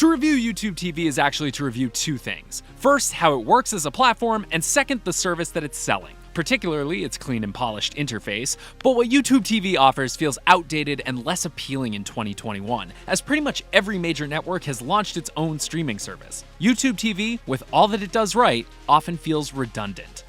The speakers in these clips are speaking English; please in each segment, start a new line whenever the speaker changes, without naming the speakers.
To review YouTube TV is actually to review two things. First, how it works as a platform, and second, the service that it's selling. Particularly its clean and polished interface, but what YouTube TV offers feels outdated and less appealing in 2021, as pretty much every major network has launched its own streaming service. YouTube TV, with all that it does right, often feels redundant.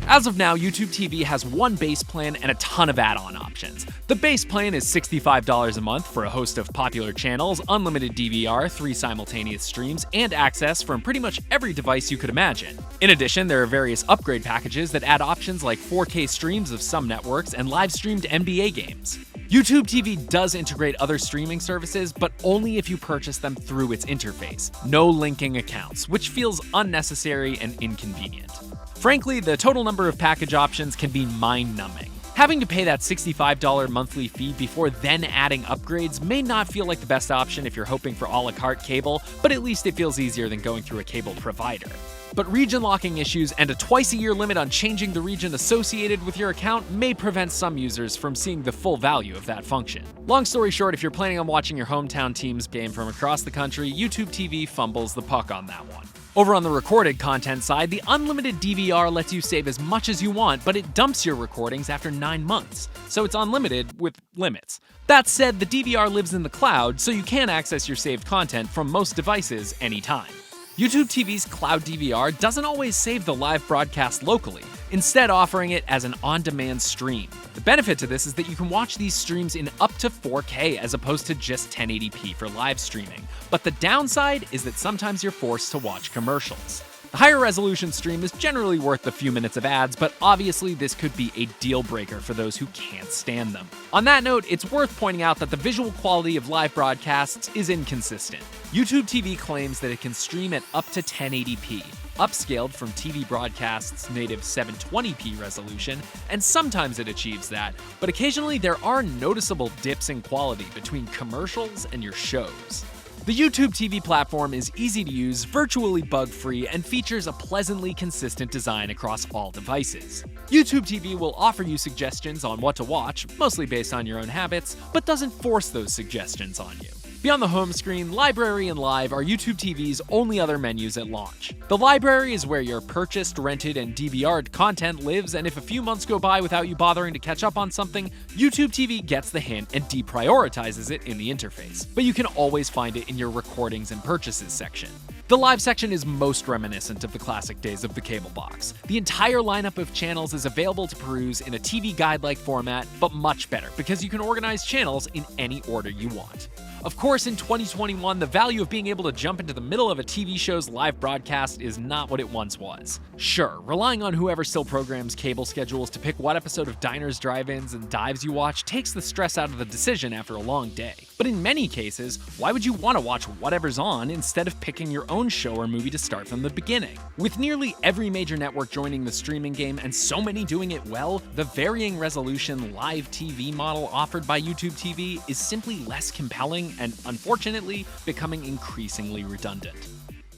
As of now, YouTube TV has one base plan and a ton of add-on options. The base plan is $65 a month for a host of popular channels, unlimited DVR, 3 simultaneous streams, and access from pretty much every device you could imagine. In addition, there are various upgrade packages that add options like 4K streams of some networks and live-streamed NBA games. YouTube TV does integrate other streaming services, but only if you purchase them through its interface. No linking accounts, which feels unnecessary and inconvenient. Frankly, the total number of package options can be mind-numbing. Having to pay that $65 monthly fee before then adding upgrades may not feel like the best option if you're hoping for a la carte cable, but at least it feels easier than going through a cable provider. But region locking issues and a twice-a-year limit on changing the region associated with your account may prevent some users from seeing the full value of that function. Long story short, if you're planning on watching your hometown team's game from across the country, YouTube TV fumbles the puck on that one. Over on the recorded content side, the unlimited DVR lets you save as much as you want, but it dumps your recordings after 9 months, so it's unlimited with limits. That said, the DVR lives in the cloud, so you can access your saved content from most devices anytime. YouTube TV's Cloud DVR doesn't always save the live broadcast locally, instead offering it as an on-demand stream. The benefit to this is that you can watch these streams in up to 4K as opposed to just 1080p for live streaming, but the downside is that sometimes you're forced to watch commercials. The higher resolution stream is generally worth the few minutes of ads, but obviously this could be a deal breaker for those who can't stand them. On that note, it's worth pointing out that the visual quality of live broadcasts is inconsistent. YouTube TV claims that it can stream at up to 1080p, upscaled from TV broadcasts' native 720p resolution, and sometimes it achieves that, but occasionally there are noticeable dips in quality between commercials and your shows. The YouTube TV platform is easy to use, virtually bug-free, and features a pleasantly consistent design across all devices. YouTube TV will offer you suggestions on what to watch, mostly based on your own habits, but doesn't force those suggestions on you. Beyond the home screen, Library and Live are YouTube TV's only other menus at launch. The Library is where your purchased, rented, and DVR'd content lives, and if a few months go by without you bothering to catch up on something, YouTube TV gets the hint and deprioritizes it in the interface. But you can always find it in your recordings and purchases section. The Live section is most reminiscent of the classic days of the cable box. The entire lineup of channels is available to peruse in a TV guide-like format, but much better because you can organize channels in any order you want. Of course, in 2021, the value of being able to jump into the middle of a TV show's live broadcast is not what it once was. Sure, relying on whoever still programs cable schedules to pick what episode of Diners, Drive-Ins, and Dives you watch takes the stress out of the decision after a long day. But in many cases, why would you want to watch whatever's on instead of picking your own show or movie to start from the beginning? With nearly every major network joining the streaming game and so many doing it well, the varying resolution live TV model offered by YouTube TV is simply less compelling and, unfortunately, becoming increasingly redundant.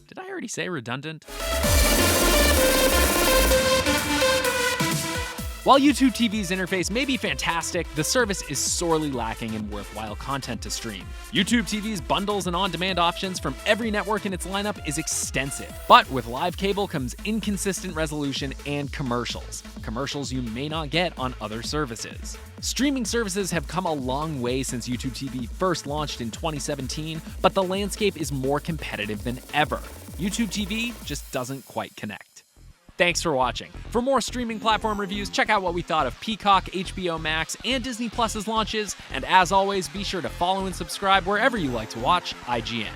Did I already say redundant? While YouTube TV's interface may be fantastic, the service is sorely lacking in worthwhile content to stream. YouTube TV's bundles and on-demand options from every network in its lineup is extensive, but with live cable comes inconsistent resolution and commercials you may not get on other services. Streaming services have come a long way since YouTube TV first launched in 2017, but the landscape is more competitive than ever. YouTube TV just doesn't quite connect. Thanks for watching. For more streaming platform reviews, check out what we thought of Peacock, HBO Max, and Disney Plus's launches, and as always, be sure to follow and subscribe wherever you like to watch IGN.